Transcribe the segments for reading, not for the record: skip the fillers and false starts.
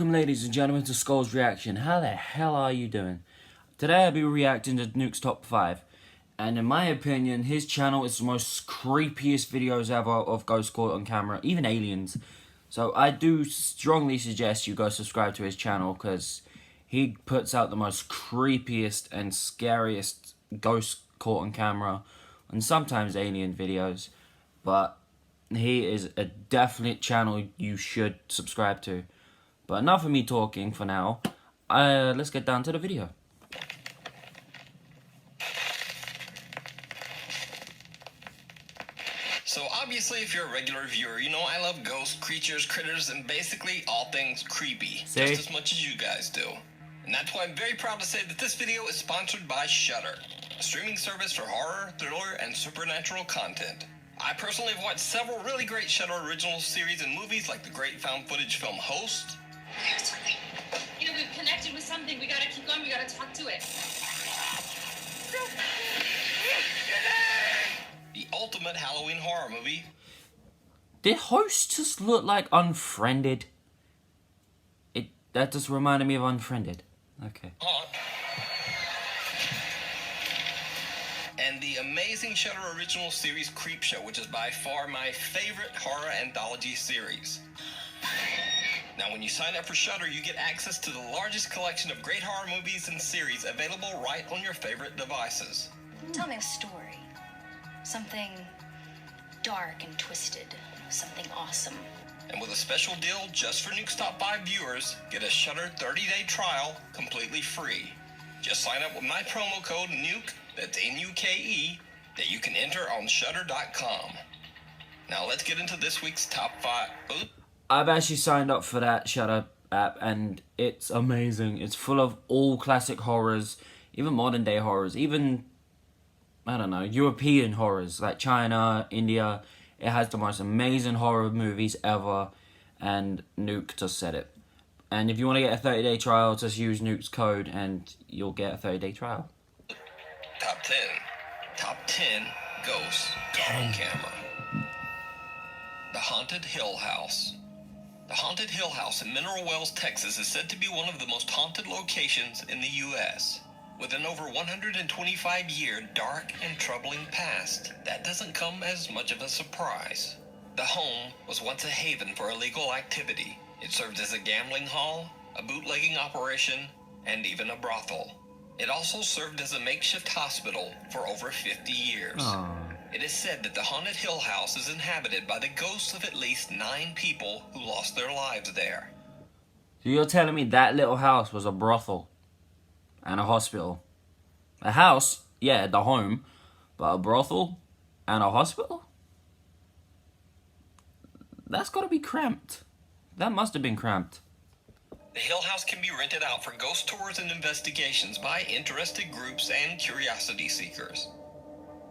Welcome, ladies and gentlemen, to Skull's Reaction. How the hell are you doing? Today I'll be reacting to Nukes Top 5. And in my opinion, his channel is the most creepiest videos ever of ghosts caught on camera, even aliens. So I do strongly suggest you go subscribe to his channel, because he puts out the most creepiest and scariest ghosts caught on camera, and sometimes alien videos. But he is a definite channel you should subscribe to. But enough of me talking for now. Let's get down to the video. So obviously, if you're a regular viewer, you know I love ghosts, creatures, critters, and basically all things creepy. See? Just as much as you guys do. And that's why I'm very proud to say that this video is sponsored by Shudder, a streaming service for horror, thriller, and supernatural content. I personally have watched several really great Shudder original series and movies like the great found footage film Host. There's something. You know, we've connected with something. We gotta keep going. We gotta talk to it. The ultimate Halloween horror movie. Did Host just look like Unfriended? That just reminded me of Unfriended. Okay. And the amazing Shudder original series Creepshow, which is by far my favorite horror anthology series. Now, when you sign up for Shudder, you get access to the largest collection of great horror movies and series available right on your favorite devices. Tell me a story. Something dark and twisted. Something awesome. And with a special deal just for Nukes Top 5 viewers, get a Shudder 30-day trial completely free. Just sign up with my promo code NUKE, that's N-U-K-E, that you can enter on Shudder.com. Now let's get into this week's Top 5. Oops. I've actually signed up for that Shudder app, and it's amazing. It's full of all classic horrors, even modern day horrors, even, I don't know, European horrors like China, India. It has the most amazing horror movies ever, and Nuke just said it. And if you want to get a 30-day trial, just use Nuke's code and you'll get a 30-day trial. Top 10. Top 10 ghosts caught on camera. The Haunted Hill House. The Haunted Hill House in Mineral Wells, Texas is said to be one of the most haunted locations in the U.S. With an over 125-year dark and troubling past, that doesn't come as much of a surprise. The home was once a haven for illegal activity. It served as a gambling hall, a bootlegging operation, and even a brothel. It also served as a makeshift hospital for over 50 years. Aww. It is said that the Haunted Hill House is inhabited by the ghosts of at least 9 people who lost their lives there. So you're telling me that little house was a brothel and a hospital? A house, yeah, the home, but a brothel and a hospital? That's gotta be cramped. That must have been cramped. The Hill House can be rented out for ghost tours and investigations by interested groups and curiosity seekers.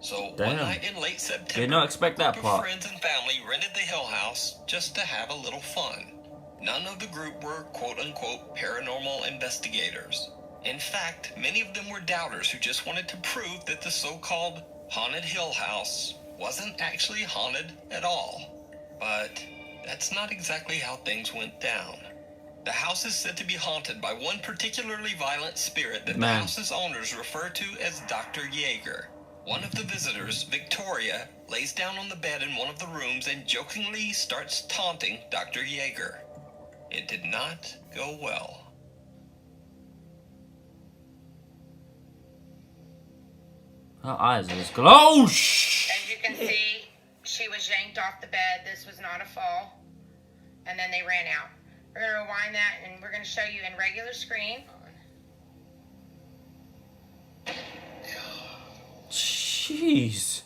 So Damn. one night in late September, Did not expect a that group part. of friends and family rented the Hill House just to have a little fun. None of the group were quote-unquote paranormal investigators. In fact, many of them were doubters who just wanted to prove that the so-called Haunted Hill House wasn't actually haunted at all. But that's not exactly how things went down. The house is said to be haunted by one particularly violent spirit that the house's owners refer to as Dr. Yeager. One of the visitors, Victoria, lays down on the bed in one of the rooms and jokingly starts taunting Dr. Yeager. It did not go well. Her eyes are just close. As you can see, she was yanked off the bed. This was not a fall. And then they ran out. We're going to rewind that, and we're going to show you in regular screen. Jeez.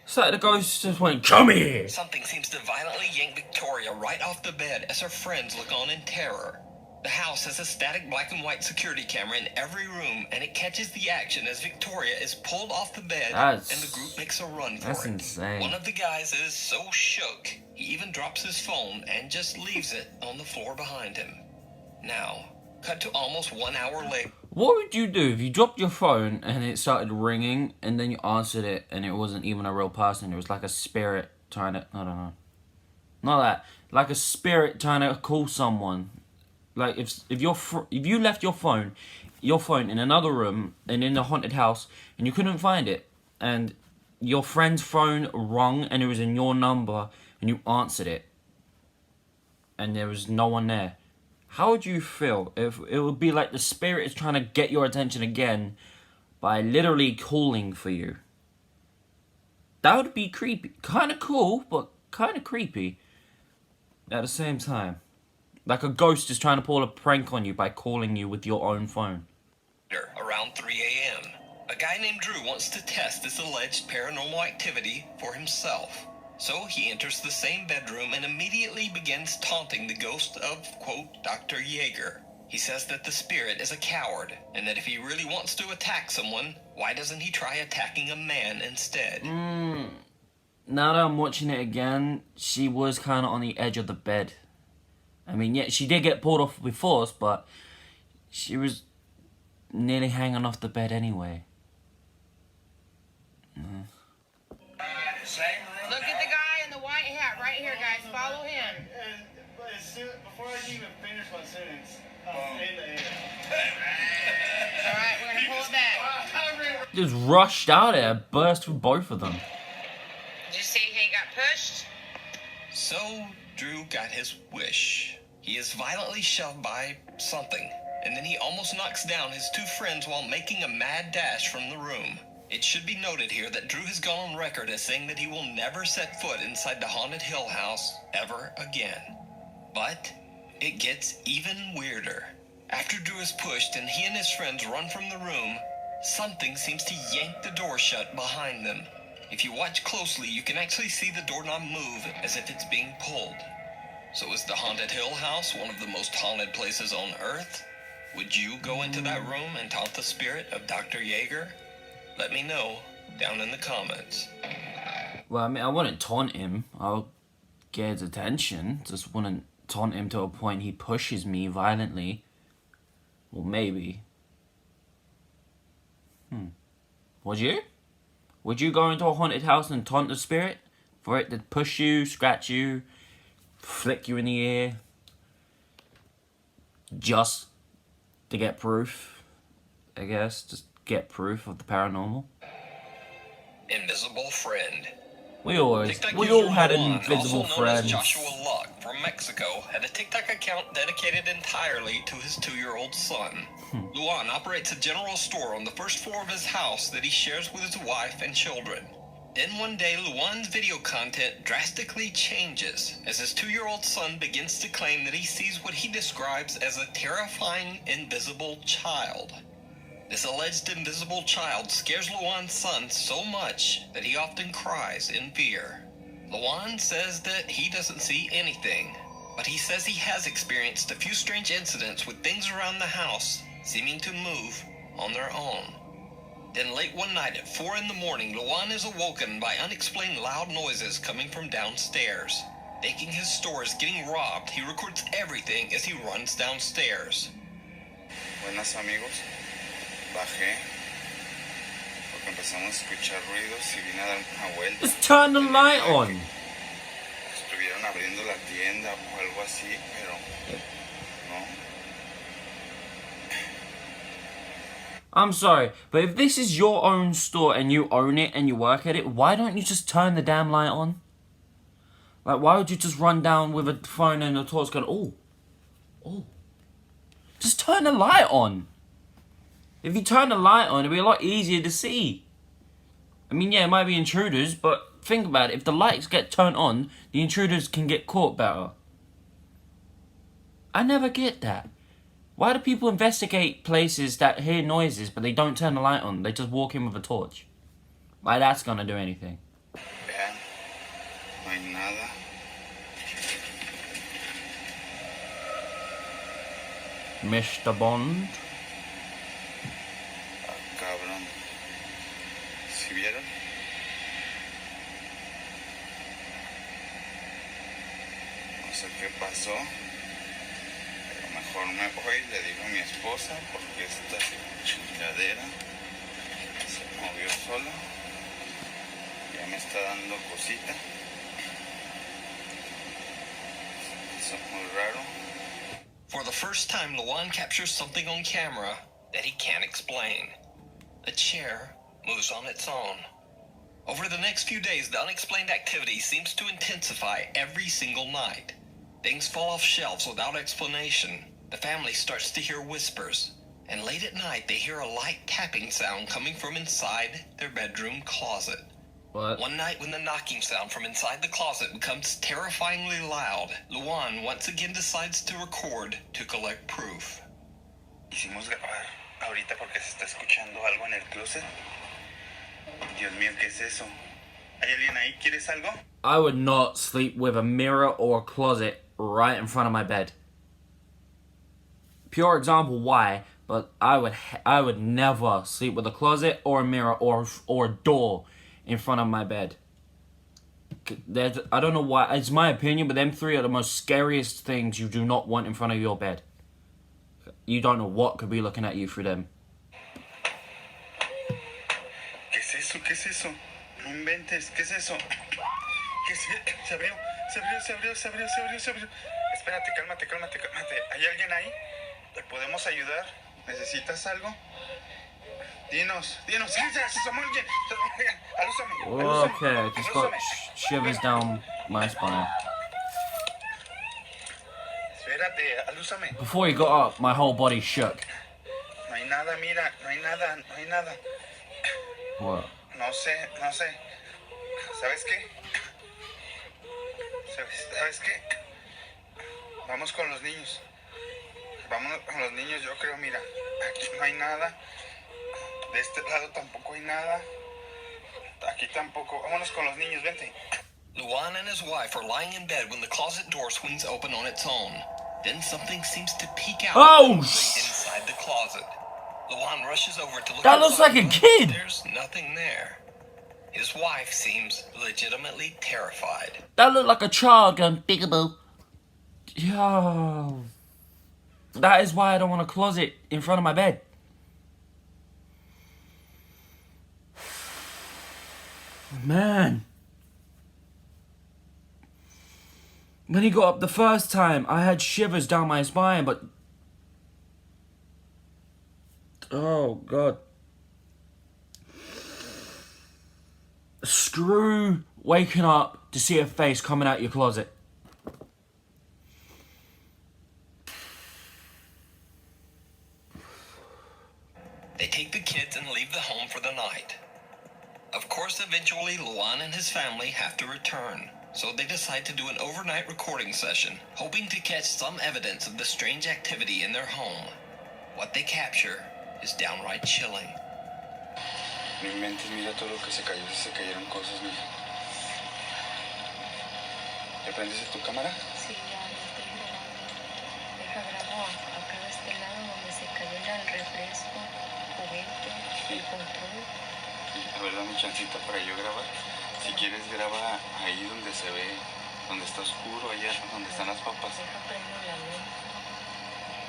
It's like the ghost just went, come here. Something seems to violently yank Victoria right off the bed as her friends look on in terror. The house has a static black and white security camera in every room, and it catches the action as Victoria is pulled off the bed and the group makes a run for it. That's insane. One of the guys is so shook, he even drops his phone and just leaves it on the floor behind him. Now, cut to almost 1 hour later. What would you do if you dropped your phone and it started ringing and then you answered it and it wasn't even a real person? It was like a spirit trying to, I don't know. Not that. Like a spirit trying to call someone. Like if you left your phone in another room and in a haunted house and you couldn't find it, and your friend's phone rang and it was in your number and you answered it and there was no one there, how would you feel? If it would be like the spirit is trying to get your attention again by literally calling for you. That would be creepy. Kind of cool, but kind of creepy at the same time. Like a ghost is trying to pull a prank on you by calling you with your own phone. Around 3 a.m., a guy named Drew wants to test this alleged paranormal activity for himself. So he enters the same bedroom and immediately begins taunting the ghost of, quote, Dr. Yeager. He says that the spirit is a coward, and that if he really wants to attack someone, why doesn't he try attacking a man instead? Now that I'm watching it again, she was kind of on the edge of the bed. I mean, yeah, she did get pulled off with force, but she was nearly hanging off the bed anyway. Look at the guy in the white hat right here, guys. Follow him. Before I can even finish my sentence, in the air. All right, we're going to pull it back. Just rushed out there, burst through both of them. Did you see he got pushed? So Drew got his wish. He is violently shoved by something, and then he almost knocks down his two friends while making a mad dash from the room. It should be noted here that Drew has gone on record as saying that he will never set foot inside the haunted Hill House ever again. But it gets even weirder. After Drew is pushed and he and his friends run from the room, something seems to yank the door shut behind them. If you watch closely, you can actually see the doorknob move as if it's being pulled. So is the haunted Hill House one of the most haunted places on Earth? Would you go into that room and taunt the spirit of Dr. Yeager? Let me know down in the comments. Well, I mean, I wouldn't taunt him. I'll get his attention. Just wouldn't taunt him to a point he pushes me violently. Well, maybe. Would you? Would you go into a haunted house and taunt the spirit? For it to push you, scratch you, flick you in the ear? Just to get proof, I guess. Just get proof of the paranormal. Invisible friend. We all had an invisible also known friend. as Joshua Luck from Mexico, had a TikTok account dedicated entirely to his 2-year-old son. Luan operates a general store on the first floor of his house that he shares with his wife and children. Then one day, Luan's video content drastically changes as his 2-year-old son begins to claim that he sees what he describes as a terrifying invisible child. This alleged invisible child scares Luan's son so much that he often cries in fear. Luan says that he doesn't see anything, but he says he has experienced a few strange incidents with things around the house seeming to move on their own. Then late one night at 4 in the morning, Luan is awoken by unexplained loud noises coming from downstairs. Thinking his store is getting robbed, he records everything as he runs downstairs. Buenas amigos, bajé porque empezamos a escuchar ruidos y vine a dar una vuelta. Just turn the light on. Estuvieron abriendo la tienda o algo así, pero no. I'm sorry, but if this is your own store and you own it and you work at it, why don't you just turn the damn light on? Like, why would you just run down with a phone and a torch going, oh. Just turn the light on. If you turn the light on, it'd be a lot easier to see. I mean, yeah, it might be intruders, but think about it. If the lights get turned on, the intruders can get caught better. I never get that. Why do people investigate places that hear noises, but they don't turn the light on? They just walk in with a torch. Like, that's gonna do anything. Vean, no hay nada. Mr. Bond. Ah, cabrón. ¿Sí vieron? No sé qué pasó. Pero mejor me voy, le digo a mi esposa, porque esta chingadera se movió sola. Ya me está dando cosita. Eso es muy raro. For the first time, Luan captures something on camera that he can't explain. A chair moves on its own. Over the next few days, the unexplained activity seems to intensify every single night. Things fall off shelves without explanation. The family starts to hear whispers, and late at night they hear a light tapping sound coming from inside their bedroom closet. What? One night when the knocking sound from inside the closet becomes terrifyingly loud, Luan once again decides to record to collect proof. Quisimos grabar ahorita porque se está escuchando algo en el closet. Dios mío, ¿qué es eso? ¿Hay alguien ahí? ¿Quieres algo? I would not sleep with a mirror or a closet right in front of my bed. Pure example why, but I would never sleep with a closet or a mirror or a door in front of my bed. I don't know why, it's my opinion, but them three are the most scariest things you do not want in front of your bed. You don't know what could be looking at you through them. ¿Qué es eso? ¿Qué es eso? No inventes, ¿qué es eso? ¿Qué es? Se abrió. Espérate, cálmate. ¿Hay alguien ahí? ¿Te podemos ayudar? ¿Necesitas algo? Dinos. ¡Ya se asomó alguien! Alúzame. Okay, just got shivers down my spine. Espérate, alúzame. Before he got up, my whole body shook. No hay nada, mira, no hay nada. What? No sé. ¿Sabes qué? ¿Sabes qué? Vamos con los niños. Vámonos con los niños, yo creo, mira. Aquí no hay nada. De este lado tampoco hay nada. Aquí tampoco. Vámonos con los niños, vente. Luan and his wife are lying in bed when the closet door swings open on its own. Then something seems to peek out from inside the closet. Luan rushes over to look. That looks like a kid. There's nothing there. His wife seems legitimately terrified. That looked like a child going peekaboo. Yo. That is why I don't want a closet in front of my bed. Man. When he got up the first time, I had shivers down my spine, but... Oh, God. Screw waking up to see a face coming out your closet. They take the kids and leave the home for the night. Of course, eventually, Luan and his family have to return, so they decide to do an overnight recording session, hoping to catch some evidence of the strange activity in their home. What they capture is downright chilling. No inventes, mira todo lo que se cayó, se cayeron cosas, mira. ¿Le prendes tu cámara? Sí, ya lo estoy grabando. Deja grabo acá de este lado donde se cayó el refresco, juguete, el control. A ver, dame chancita para yo grabar. Si quieres, graba ahí donde se ve, donde está oscuro, allá donde están las papas. Deja prendo la luz.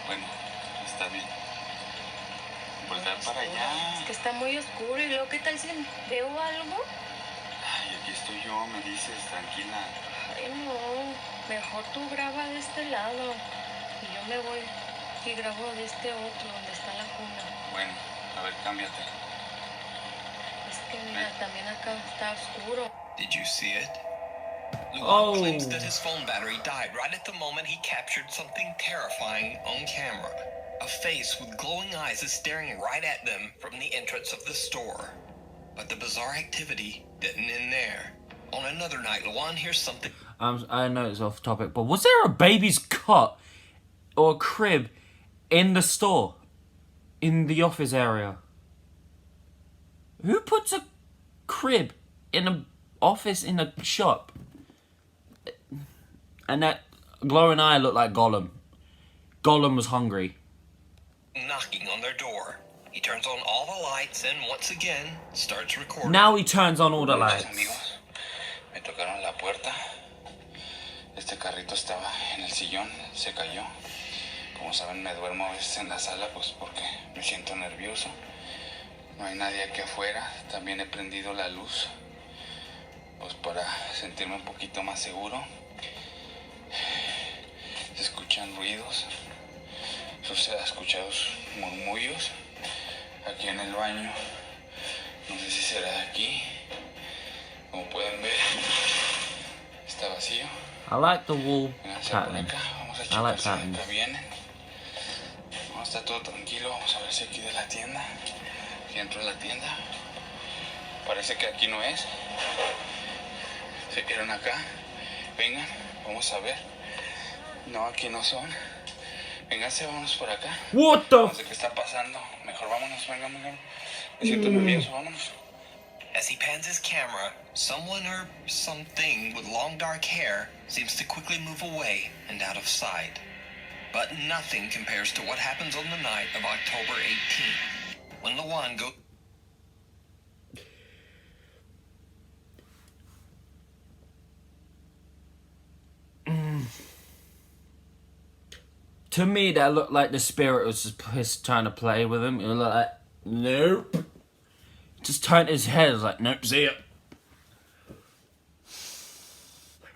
Bueno, está bien. Voltar para allá. Es que está muy oscuro y luego, ¿qué tal si veo algo? Ay, aquí estoy yo, me dices, tranquila. Ay, no, mejor tú graba de este lado y yo me voy y grabo de este otro donde está la cuna. Bueno, a ver, cámbiate. Es que mira, también acá está oscuro. Did you see it? Luan Oh. claims that his phone battery died right at the moment he captured something terrifying on camera. A face with glowing eyes is staring right at them from the entrance of the store. But the bizarre activity didn't end there. On another night, Luan hears something. I know it's off topic, but was there a baby's cot or crib in the store? In the office area? Who puts a crib in an office in a shop? And that glowing eye looked like Gollum. Gollum was hungry. Knocking on their door. He turns on all the lights and once again starts recording. Now he turns on all the Hola, lights. amigos, me tocaron la puerta. Este carrito estaba en el sillón, se cayó. Como saben, me duermo a veces en la sala, pues porque me siento nervioso. No hay nadie aquí afuera. También he prendido la luz, pues para sentirme un poquito más seguro. Se escuchan ruidos. se ha escuchado murmullos aquí en el baño. No sé si será de aquí. Como pueden ver, está vacío. I like the wall Vénganse por pattern. acá. Vamos a I checar like si patterns. acá vienen. No, está todo tranquilo. Vamos a ver si aquí de la tienda. Aquí dentro de la tienda. Parece que aquí no es. Se vieron acá. Vengan, vamos a ver. No, aquí no son. Vénganse, vámonos por acá. What the No sé qué está pasando. Mejor vámonos, vengan. Me siento nervioso, vámonos. As he pans his camera, someone or something with long dark hair seems to quickly move away and out of sight. But nothing compares to what happens on the night of October 18th, when Lawan goes. To me, that looked like the spirit was just trying to play with him. It looked like, nope. Just turned his head. It was like, nope, see it.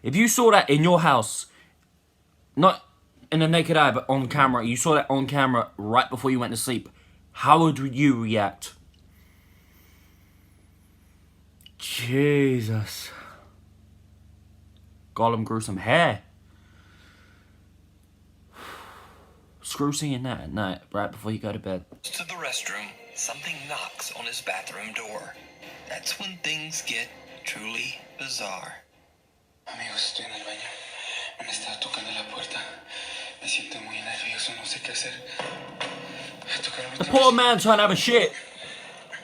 If you saw that in your house, not in the naked eye, but on camera, you saw that on camera right before you went to sleep, how would you react? Jesus. Gollum grew some hair. Screw seeing that at night, right before you go to bed. To the restroom, something knocks on his bathroom door. That's when things get truly bizarre. Amigos, estoy en el baño. Me han estado tocando la puerta. Me siento muy nervioso, no sé qué hacer. Tocaron The otra poor vez. man trying to have a shit.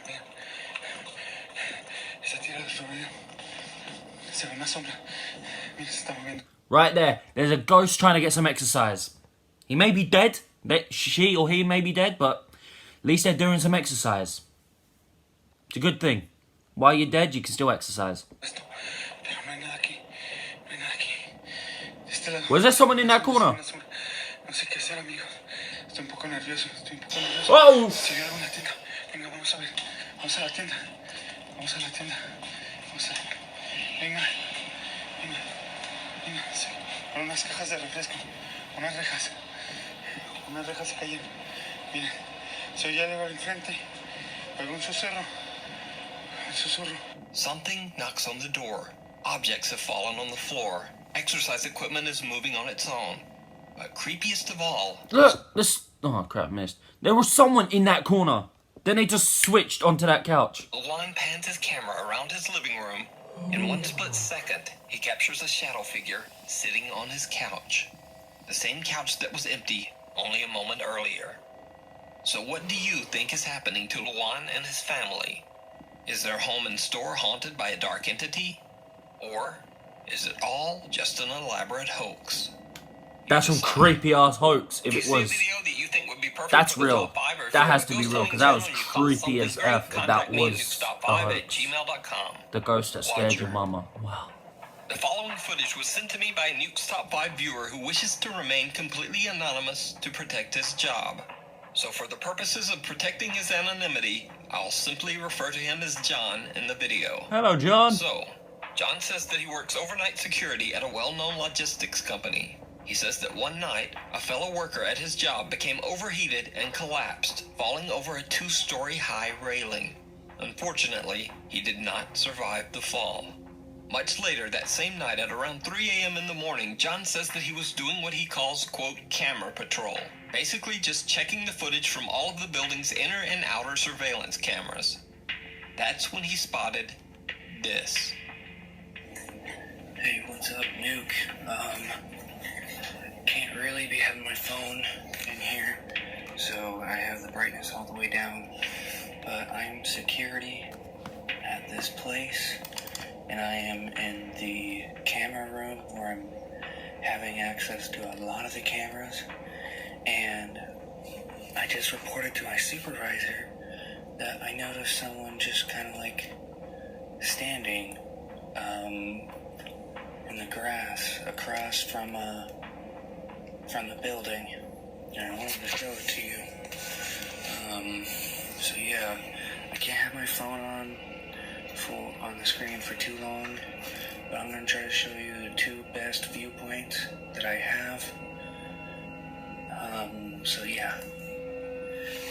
Mira. Esa tira de Florida. Se ve una sombra. Mira, se está moviendo. Right there, there's a ghost trying to get some exercise. He may be dead, she or he may be dead, but at least they're doing some exercise. It's a good thing. While you're dead, you can still exercise. Esto. Pero no hay nada aquí. No hay nada aquí. De este lado. Was there someone in that corner? Una sombra. No sé qué hacer, amigos. Estoy un poco nervioso. Oh! Si veo alguna tienda. Venga, vamos a ver. Vamos a la tienda. Vamos a la tienda. Vamos a... Venga. Venga. Venga. Sí. Con unas cajas de refresco. Unas rejas. Unas rejas se cayeron. Miren. Se oye algo al enfrente. Algún susurro. Un susurro. Something knocks on the door. Objects have fallen on the floor. Exercise equipment is moving on its own. But creepiest of all, Look, this. Oh crap, I missed. There was someone in that corner. Then they just switched onto that couch. Lawan pans his camera around his living room. In one split second, he captures a shadow figure sitting on his couch. The same couch that was empty only a moment earlier. So what do you think is happening to Lawan and his family? Is their home and store haunted by a dark entity? Or is it all just an elaborate hoax? That's some creepy ass hoax. If If you it see a was. video that you think would be perfect That's for the real. top 5, or if That you're has a to be ghost real, hunting 'cause that was channel and you call creepy something as great, F if that contact me at was nukes.5 a at hoax. gmail.com. The ghost that scared your Watcher. mama. Wow. The following footage was sent to me by a Nukes Top 5 viewer who wishes to remain completely anonymous to protect his job. So for the purposes of protecting his anonymity, I'll simply refer to him as John in the video. Hello, John. So, John says that he works overnight security at a well-known logistics company. He says that one night, a fellow worker at his job became overheated and collapsed, falling over a 2-story high railing. Unfortunately, he did not survive the fall. Much later that same night at around 3 a.m. in the morning, John says that he was doing what he calls, quote, camera patrol. Basically just checking the footage from all of the building's inner and outer surveillance cameras. That's when he spotted this. Hey, what's up, Nuke? Can't really be having my phone in here, so I have the brightness all the way down. But I'm security at this place, and I am in the camera room where I'm having access to a lot of the cameras. And I just reported to my supervisor that I noticed someone just kind of like standing in the grass across from the building, and I wanted to show it to you. So yeah, I can't have my phone on the screen for too long, but I'm gonna try to show you the 2 best viewpoints that I have. So yeah,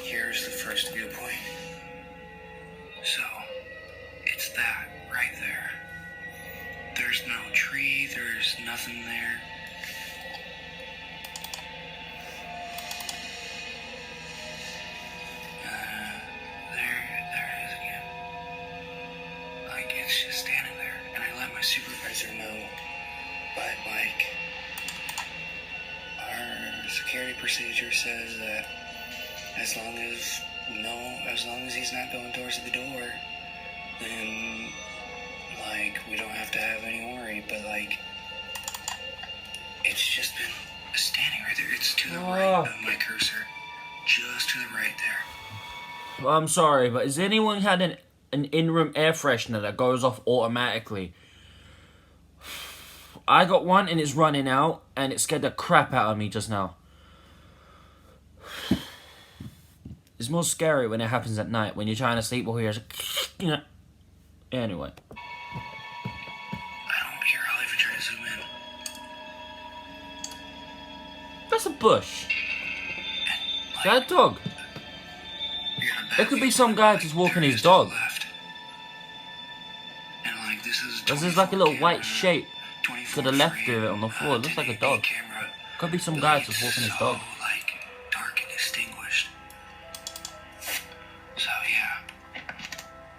here's the first viewpoint. So, it's that right there. There's no tree, there's nothing there. There it is again. Like, it's just standing there. And I let my supervisor know, but like, our security procedure says that as long as he's not going towards the door, then like we don't have to have any worry. But like, it's just been standing right there. It's to the right of my cursor, just to the right there. Well, I'm sorry, but has anyone had an in-room air freshener that goes off automatically? I got one and it's running out, and it scared the crap out of me just now. It's more scary when it happens at night, when you're trying to sleep or you're just, you know. Anyway. I don't care, I'll even try to zoom in. That's a bush. Is that a dog? It could be some guy just walking his dog. This is like a little white shape to the left of it on the floor. It looks like a dog. Could be some guy just walking his dog. Like, dark and extinguished. So yeah.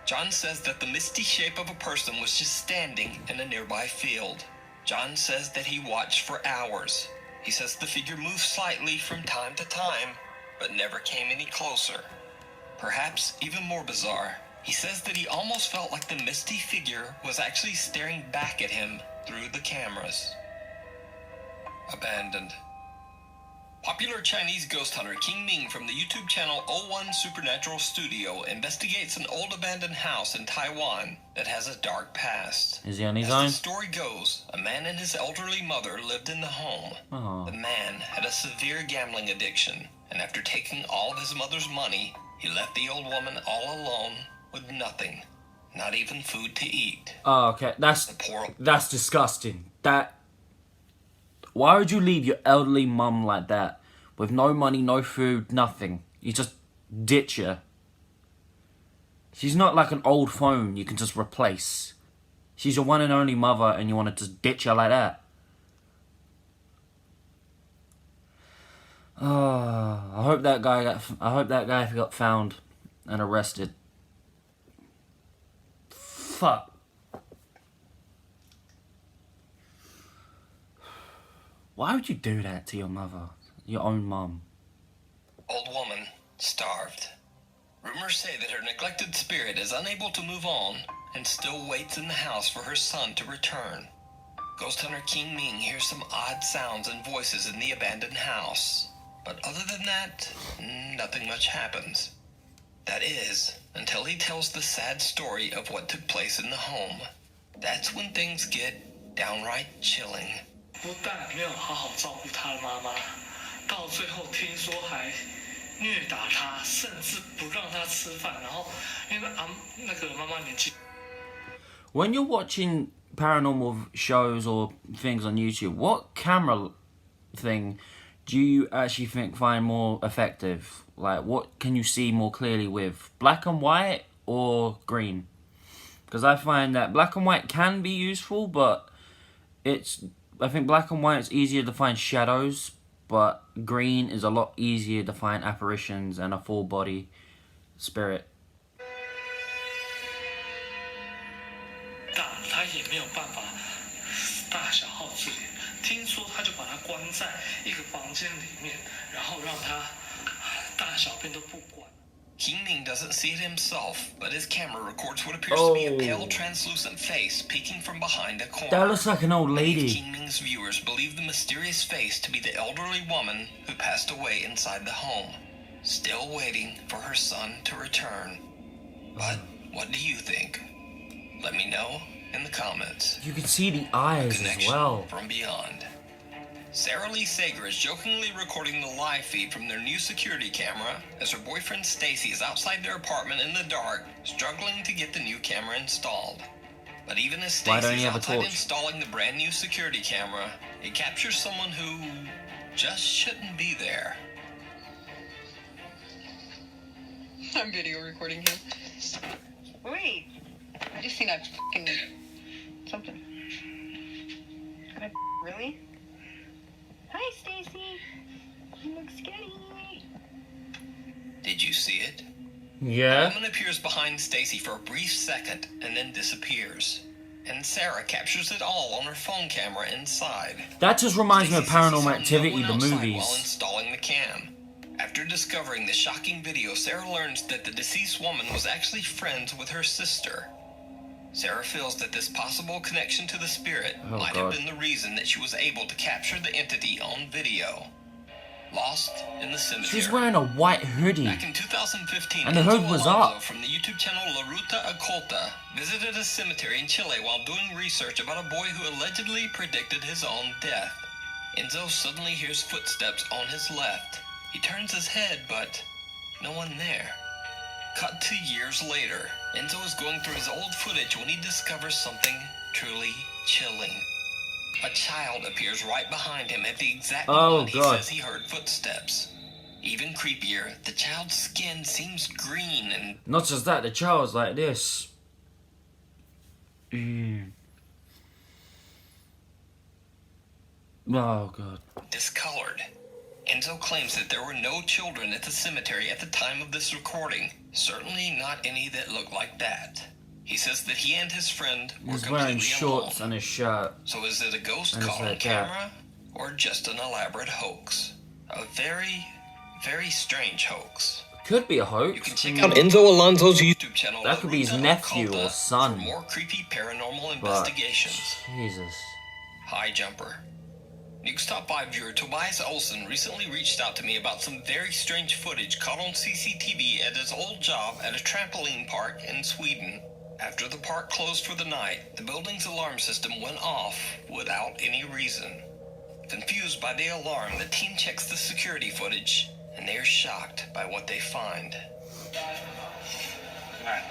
John says that the misty shape of a person was just standing in a nearby field. John says that he watched for hours. He says the figure moved slightly from time to time, but never came any closer. Perhaps even more bizarre, he says that he almost felt like the misty figure was actually staring back at him through the cameras. Abandoned. Popular Chinese ghost hunter King Ming from the YouTube channel 01 Supernatural Studio investigates an old abandoned house in Taiwan that has a dark past. Is he on his As own? the story goes, a man and his elderly mother lived in the home. Oh. The man had a severe gambling addiction, and after taking all of his mother's money, he left the old woman all alone with nothing, not even food to eat. Oh, okay. That's disgusting. Why would you leave your elderly mum like that? With no money, no food, nothing. You just ditch her. She's not like an old phone you can just replace. She's your one and only mother, and you want to just ditch her like that. Oh, I hope that guy got found and arrested. Fuck. Why would you do that to your mother? Your own mum? Old woman, starved. Rumors say that her neglected spirit is unable to move on and still waits in the house for her son to return. Ghost hunter King Ming hears some odd sounds and voices in the abandoned house. But other than that, nothing much happens. That is, until he tells the sad story of what took place in the home. That's when things get downright chilling. 不但没有好好照顾他的妈妈，到最后听说还虐打他，甚至不让他吃饭。然后因为那个妈妈年纪。When you're watching paranormal shows or things on YouTube, what camera thing do you actually find more effective? Like, what can you see more clearly with? Black and white or green? Because I find that black and white can be useful, but I think black and white is easier to find shadows, but green is a lot easier to find apparitions and a full body spirit. 他也没有办法大小号自理，听说他就把他关在一个房间里面，然后让他大小便都不管。King Ming doesn't see it himself, but his camera records what appears to be a pale, translucent face peeking from behind a corner. That looks like an old lady. King Ming's viewers believe the mysterious face to be the elderly woman who passed away inside the home, still waiting for her son to return. But what do you think? Let me know in the comments. You can see the eyes as well. From beyond. Sarah Lee Sager is jokingly recording the live feed from their new security camera as her boyfriend Stacy is outside their apartment in the dark, struggling to get the new camera installed. But even as Stacy is outside installing the brand new security camera, it captures someone who just shouldn't be there. I'm video recording him. Wait, I just seen that fucking something. Really? Hi, Stacy. You look scary. Did you see it? Yeah. A woman appears behind Stacy for a brief second and then disappears. And Sarah captures it all on her phone camera inside. That just reminds me of Stacy says Paranormal she saw no Activity, one the outside movies. While installing the cam. After discovering the shocking video, Sarah learns that the deceased woman was actually friends with her sister. Sarah feels that this possible connection to the spirit might have been the reason that she was able to capture the entity on video. Lost in the cemetery. She was wearing a white hoodie. Back in 2015, and the hood was Alonso up. from the YouTube channel La Ruta Oculta visited a cemetery in Chile while doing research about a boy who allegedly predicted his own death. Enzo suddenly hears footsteps on his left. He turns his head, but no one there. Cut to years later, Enzo is going through his old footage when he discovers something truly chilling. A child appears right behind him at the exact moment he says he heard footsteps. Even creepier, the child's skin seems green and... Not just that, the child's like this. Oh, God. discolored. Enzo claims that there were no children at the cemetery at the time of this recording. Certainly not any that looked like that. He says that he and his friend were He's completely wearing shorts alone. and a shirt. So is it a ghost And it's caught on like that. camera? Or just an elaborate hoax? A very, very strange hoax. Could be a hoax. You can check out Enzo Alonso's YouTube channel. That could be his nephew or son. For more creepy paranormal But, investigations. Jesus. High jumper. Nukes Top 5 viewer Tobias Olsen recently reached out to me about some very strange footage caught on CCTV at his old job at a trampoline park in Sweden. After the park closed for the night, the building's alarm system went off without any reason. Confused by the alarm, the team checks the security footage, and they are shocked by what they find. Nej.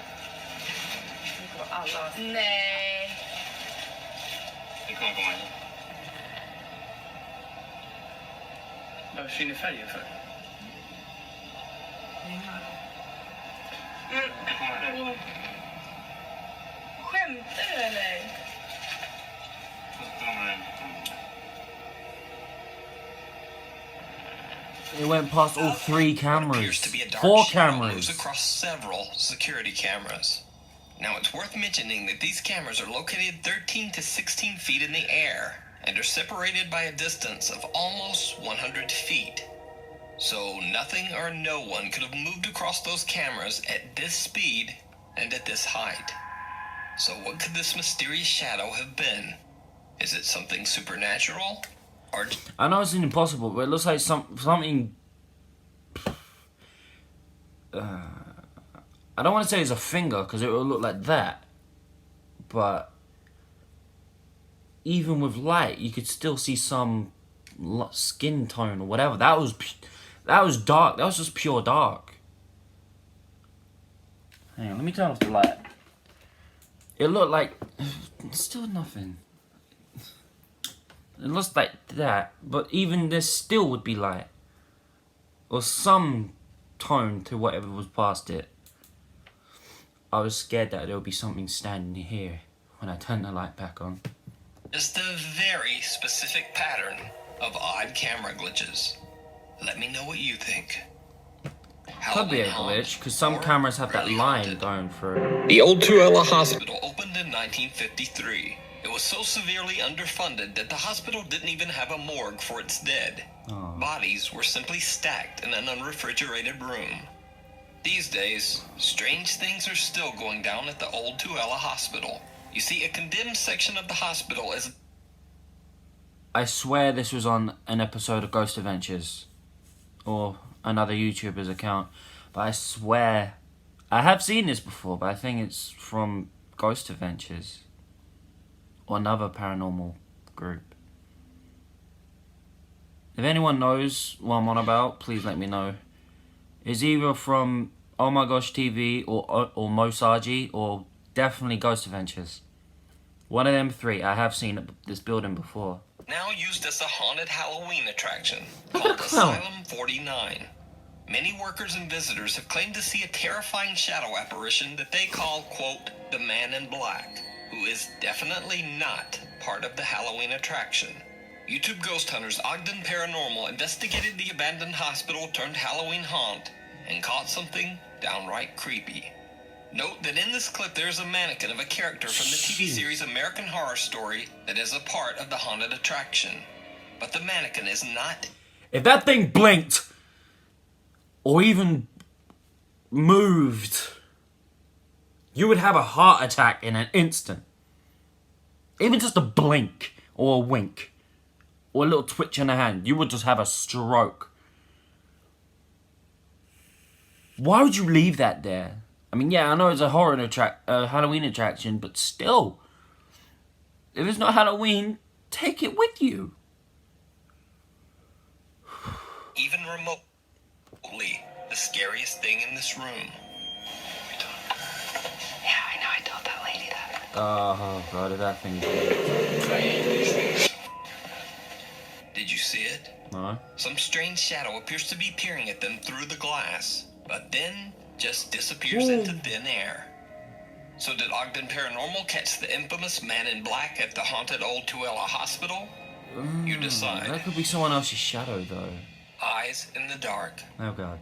Vad försvinner färgen för? Skämtar du eller? It went past all three cameras. Appears to be a dark 4 shadow moves cameras. across several security cameras. Now it's worth mentioning that these cameras are located 13 to 16 feet in the air and are separated by a distance of almost 100 feet. So nothing or no one could have moved across those cameras at this speed and at this height. So what could this mysterious shadow have been? Is it something supernatural? Or I know it's impossible, but it looks like something. I don't want to say it's a finger because it will look like that, but even with light, you could still see some skin tone or whatever. That was dark. That was just pure dark. Hang on, let me turn off the light. It looked like still nothing. It looks like that, but even this still would be light. Or some tone to whatever was past it. I was scared that there would be something standing here when I turned the light back on. just a very specific pattern of odd camera glitches. Let me know what you think. Could be a glitch, because some cameras have that line going through. The old Tuella Hospital opened in 1953. It was so severely underfunded that the hospital didn't even have a morgue for its dead. Oh. Bodies were simply stacked in an unrefrigerated room. These days, strange things are still going down at the old Tuella Hospital. You see, a condemned section of the hospital is... I swear this was on an episode of Ghost Adventures. Or another YouTuber's account. But I swear... I have seen this before, but I think it's from Ghost Adventures. Or another paranormal group. If anyone knows what I'm on about, please let me know. It's either from Oh My Gosh TV or Mosaji or definitely Ghost Adventures. One of them three. I have seen this building before. Now used as a haunted Halloween attraction Look at called the clown. Asylum 49. Many workers and visitors have claimed to see a terrifying shadow apparition that they call, quote, the Man in Black, who is definitely not part of the Halloween attraction. YouTube ghost hunters Ogden Paranormal investigated the abandoned hospital turned Halloween haunt and caught something downright creepy. Note that in this clip there is a mannequin of a character from the TV series American Horror Story that is a part of the haunted attraction. But the mannequin is not. If that thing blinked, or even moved, you would have a heart attack in an instant. Even just a blink, or a wink, or a little twitch in the hand, you would just have a stroke. Why would you leave that there? I mean, yeah, I know it's a Halloween attraction, but still, if it's not Halloween, take it with you. Even remotely the scariest thing in this room. Yeah, I know, I told that lady that. Oh, God, that thing. Did you see it? No. Some strange shadow appears to be peering at them through the glass, but then just disappears into thin air. So did Ogden Paranormal catch the infamous Man in Black at the haunted old Tooele Hospital? You decide. That could be someone else's shadow, though. Eyes in the dark. Oh, God.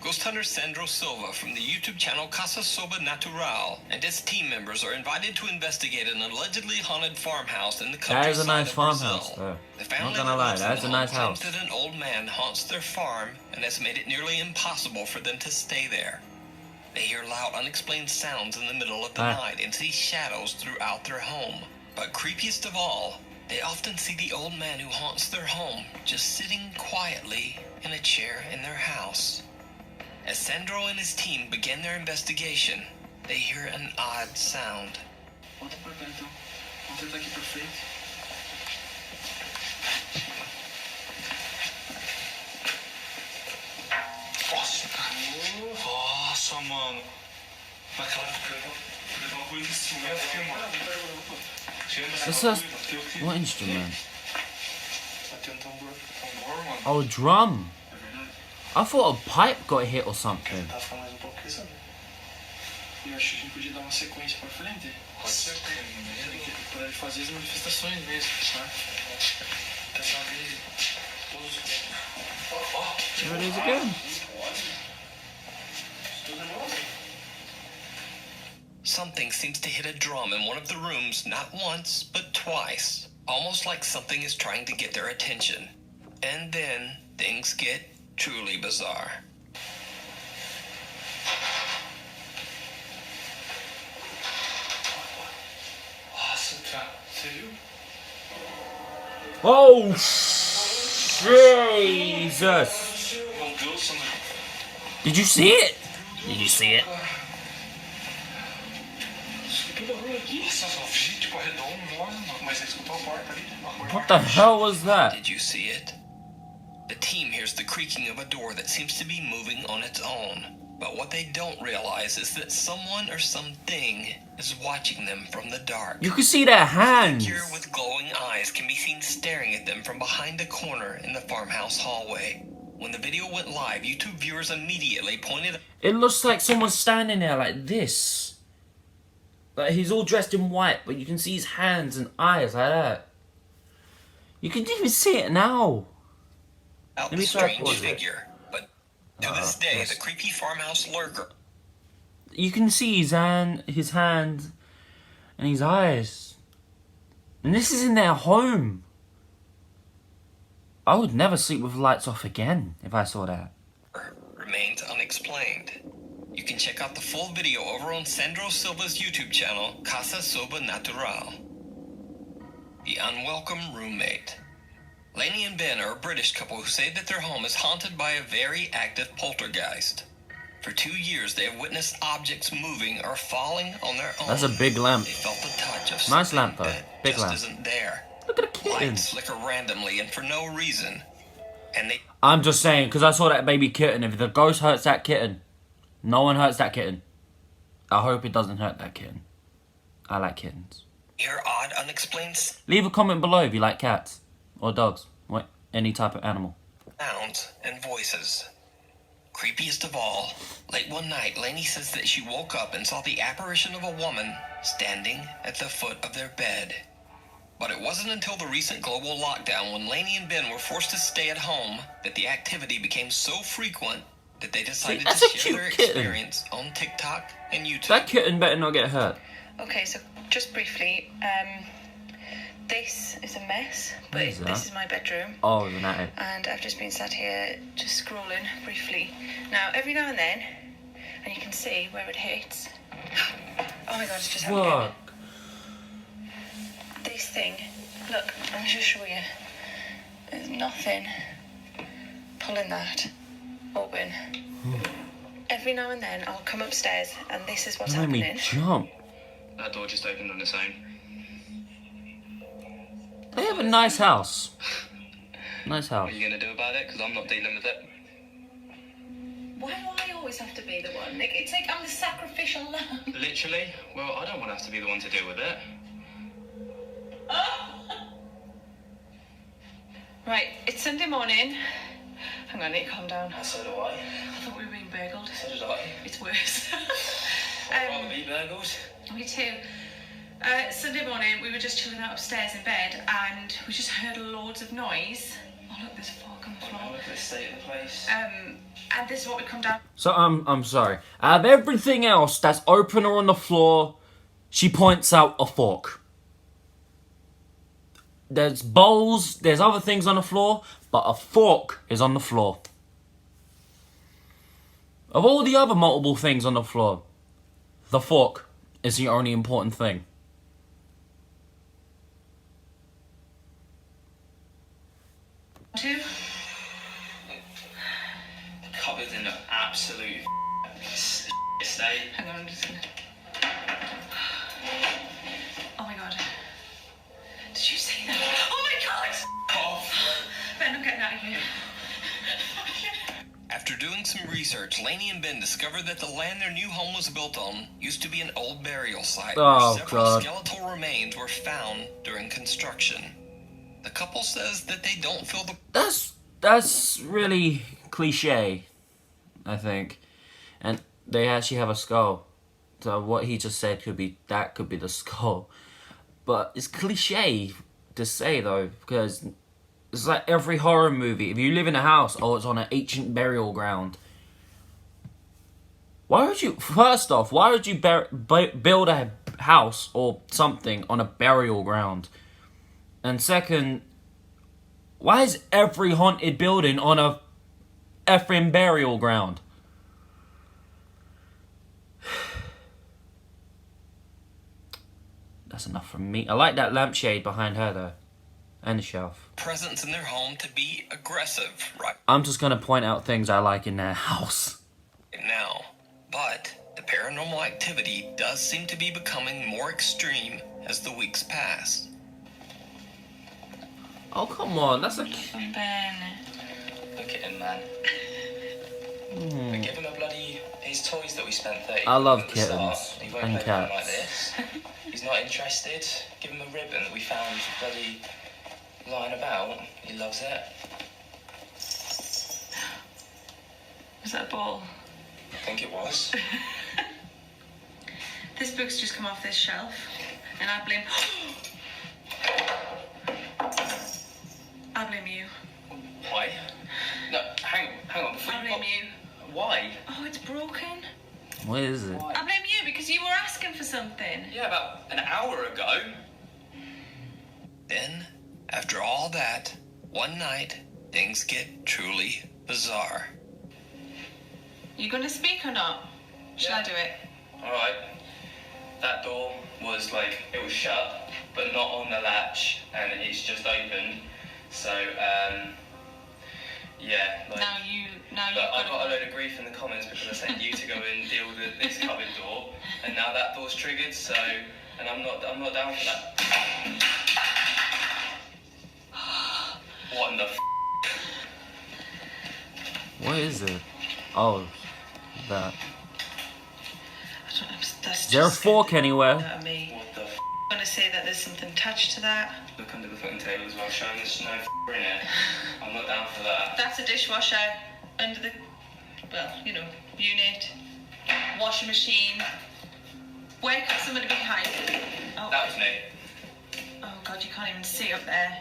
Ghost hunter Sandro Silva from the YouTube channel Casa Soba Natural and his team members are invited to investigate an allegedly haunted farmhouse in the countryside That is a nice of farmhouse, Brazil. though. The family Not gonna lie, that lives in that's the a nice home claims house. that an old man haunts their farm and has made it nearly impossible for them to stay there. They hear loud, unexplained sounds in the middle of the night and see shadows throughout their home. But creepiest of all, they often see the old man who haunts their home just sitting quietly in a chair in their house. As Sandro and his team begin their investigation, they hear an odd sound. Volta pra cá então. Vamos tentar aqui pra frente. Nossa, cara. Nossa, mano. Naquela coisa de instrumento que, mano. This is what instrument? Bateu um tambor, mano. Oh, a drum. I thought a pipe got hit or something. Tá ficando mais um pouco pesado. Eu acho que a gente podia dar uma sequência pra frente. Pode ser. Pra ele fazer as manifestações mesmo, tá? Tentar ver todos os. There it is again. Something seems to hit a drum in one of the rooms not once, but twice. Almost like something is trying to get their attention. And then things get truly bizarre. Nossa, cara. Você viu? Oh, Jesus. Meu Deus, mano. Did you see it? Did you see it? Que barulho aqui? Nossa, só vi tipo arredondado, mano. Comecei a escutar a porta ali. What the hell was that? Did you see it? The team hears the creaking of a door that seems to be moving on its own. But what they don't realize is that someone or something is watching them from the dark. You can see their hands. A figure with glowing eyes can be seen staring at them from behind a corner in the farmhouse hallway. When the video went live, YouTube viewers immediately pointed out. It looks like someone's standing there like this. Like he's all dressed in white, but you can see his hands and eyes like that. You can even see it now. Out Let the me try to strange pause it. figure, but to this day, the creepy farmhouse lurker. You can see his hand, and his eyes. And this is in their home. I would never sleep with lights off again if I saw that. Remains unexplained. You can check out the full video over on Sandro Silva's YouTube channel, Casa Soba Natural. The Unwelcome Roommate. Lainey and Ben are a British couple who say that their home is haunted by a very active poltergeist. For 2 years, they have witnessed objects moving or falling on their own. That's a big lamp. They felt the touch of Nice something lamp, though. that Big just lamp. isn't there. Look at the kitten. Lights flicker randomly and for no reason. And they I'm just saying, because I saw that baby kitten. If the ghost hurts that kitten, no one hurts that kitten. I hope it doesn't hurt that kitten. I like kittens. Hear odd, unexplained Leave a comment below if you like cats or dogs, or any type of animal. sounds and voices. Creepiest of all, late one night, Lainey says that she woke up and saw the apparition of a woman standing at the foot of their bed. But it wasn't until the recent global lockdown, when Lainey and Ben were forced to stay at home, that the activity became so frequent that they decided that's to a share cute their kitten. experience on TikTok and YouTube. That kitten better not get hurt. Okay, so just briefly, this is a mess, but What is this that? is my bedroom. Oh, an attic. And I've just been sat here just scrolling briefly. Now, every now and then, and you can see where it hits. Oh my god, it's just happened again. Fuck. This thing, look, let me just show you. There's nothing pulling that open. Every now and then I'll come upstairs and this is what's That made me happening. jump. That door just opened on its own. They have a nice house. Nice house. What are you going to do about it? Because I'm not dealing with it. Why do I always have to be the one? Like, it's like I'm the sacrificial lamb. Literally? Well, I don't want to have to be the one to deal with it. Right, it's Sunday morning. Hang on, I need to calm down. So do I. I thought we were being burgled. So did I. It's worse. I'd rather be burgled. Me too. Sunday morning, we were just chilling out upstairs in bed and we just heard loads of noise. Oh look, there's a fork on the floor. Look at the state of the place. And this is what we come down. So I'm sorry. Out of everything else that's open or on the floor, she points out a fork. There's bowls, there's other things on the floor, but a fork is on the floor. Of all the other multiple things on the floor, the fork is the only important thing. Two. The cupboard's in an absolute state. Hang on, I'm just gonna. Oh my god. Did you see that? Oh my god! Off. Ben, I'm getting out of here. After doing some research, Lainey and Ben discovered that the land their new home was built on used to be an old burial site Oh, where several God. skeletal remains were found during construction. The couple says that they don't feel the That's really cliche, I think. And they actually have a skull. So what he just said could be the skull. But it's cliche to say though, because it's like every horror movie. If you live in a house, oh, it's on an ancient burial ground. First off, why would you build a house or something on a burial ground? And second, why is every haunted building on a effing burial ground? That's enough from me. I like that lampshade behind her though. And the shelf. presence in their home to be aggressive right I'm just gonna point out things I like in their house. now. But the paranormal activity does seem to be becoming more extreme as the weeks pass. Oh, come on. That's a... Ben. Look at him, man. We give him a bloody... His toys that we spent 30 I love at the start. kittens He won't and play with them cats. like this. He's not interested. Give him a ribbon that we found bloody lying about. He loves it. Was that a ball? I think it was. This book's just come off this shelf, and I blame. I blame you. Why? No, hang on. Before I you blame you. Why? Oh, it's broken. What is it? Why? I blame you because you were asking for something. Yeah, about an hour ago. Then, after all that, one night, things get truly bizarre. You gonna speak or not? Shall I do it? Alright. That door was it was shut, but not on the latch, and it's just opened. So, yeah. Now you But I got a gotta. load of grief in the comments because I sent you to go and deal with this cupboard door, and now that door's triggered. So, and I'm not down for that. What in the? What is it? Oh, that. That's Is there a just fork anywhere? out of me. What the? going to say that there's something attached to that. Look under the foot and tail as well, showing there's no in it. I'm not down for that. That's a dishwasher under the, well, you know, unit, washing machine. Where could somebody be hiding? Oh. That was me. Oh God, you can't even see up there.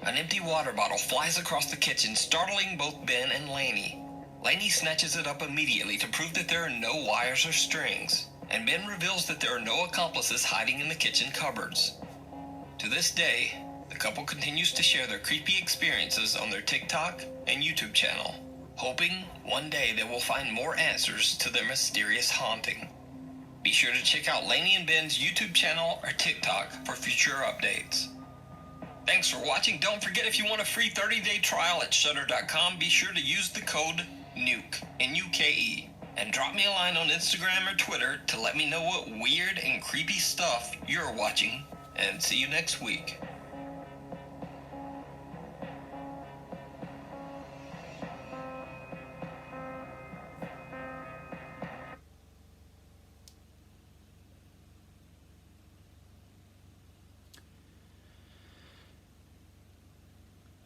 An empty water bottle flies across the kitchen, startling both Ben and Lainey. Lainey snatches it up immediately to prove that there are no wires or strings, and Ben reveals that there are no accomplices hiding in the kitchen cupboards. To this day, the couple continues to share their creepy experiences on their TikTok and YouTube channel, hoping one day they will find more answers to their mysterious haunting. Be sure to check out Lainey and Ben's YouTube channel or TikTok for future updates. Thanks for watching. Don't forget, if you want a free 30-day trial at Shudder.com, be sure to use the code NUKE, N-U-K-E, and drop me a line on Instagram or Twitter to let me know what weird and creepy stuff you're watching, and see you next week.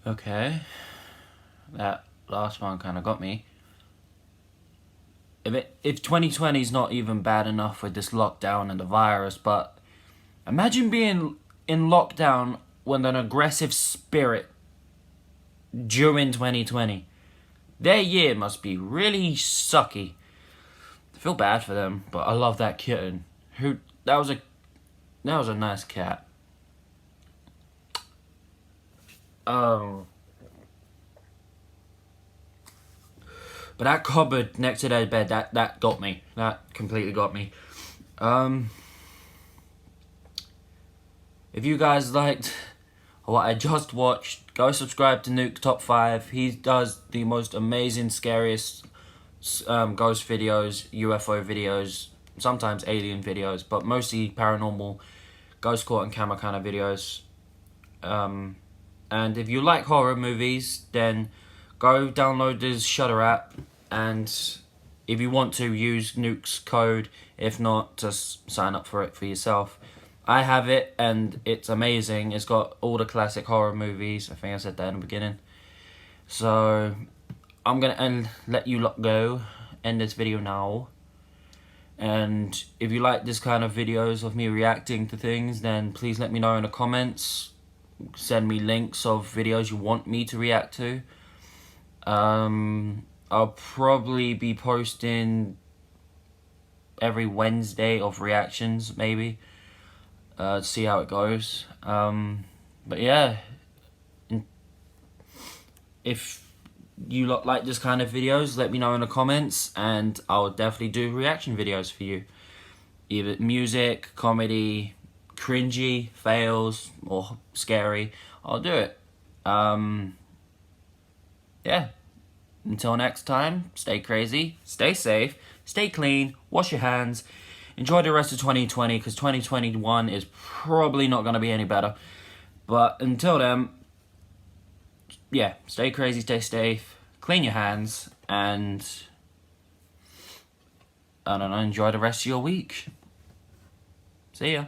Okay, that last one kind of got me. If 2020 is not even bad enough with this lockdown and the virus, but imagine being in lockdown with an aggressive spirit during 2020. Their year must be really sucky. I feel bad for them, but I love that kitten. That was a nice cat. But that cupboard next to their bed, that got me. That completely got me. If you guys liked what I just watched, go subscribe to Nuke Top 5. He does the most amazing, scariest ghost videos, UFO videos, sometimes alien videos, but mostly paranormal, ghost caught on camera kind of videos. And if you like horror movies, then go download this Shudder app, and if you want to, use Nuke's code. If not, just sign up for it for yourself. I have it, and it's amazing. It's got all the classic horror movies. I think I said that in the beginning. So, I'm going to let you lot go, end this video now. And if you like this kind of videos of me reacting to things, then please let me know in the comments. Send me links of videos you want me to react to. I'll probably be posting every Wednesday of reactions, maybe. See how it goes. But yeah, if you lot like this kind of videos, let me know in the comments, and I'll definitely do reaction videos for you. Either music, comedy, cringy, fails, or scary, I'll do it. Yeah. Until next time, stay crazy, stay safe, stay clean, wash your hands, enjoy the rest of 2020, because 2021 is probably not going to be any better. But until then, yeah, stay crazy, stay safe, clean your hands, and I don't know, enjoy the rest of your week. See ya.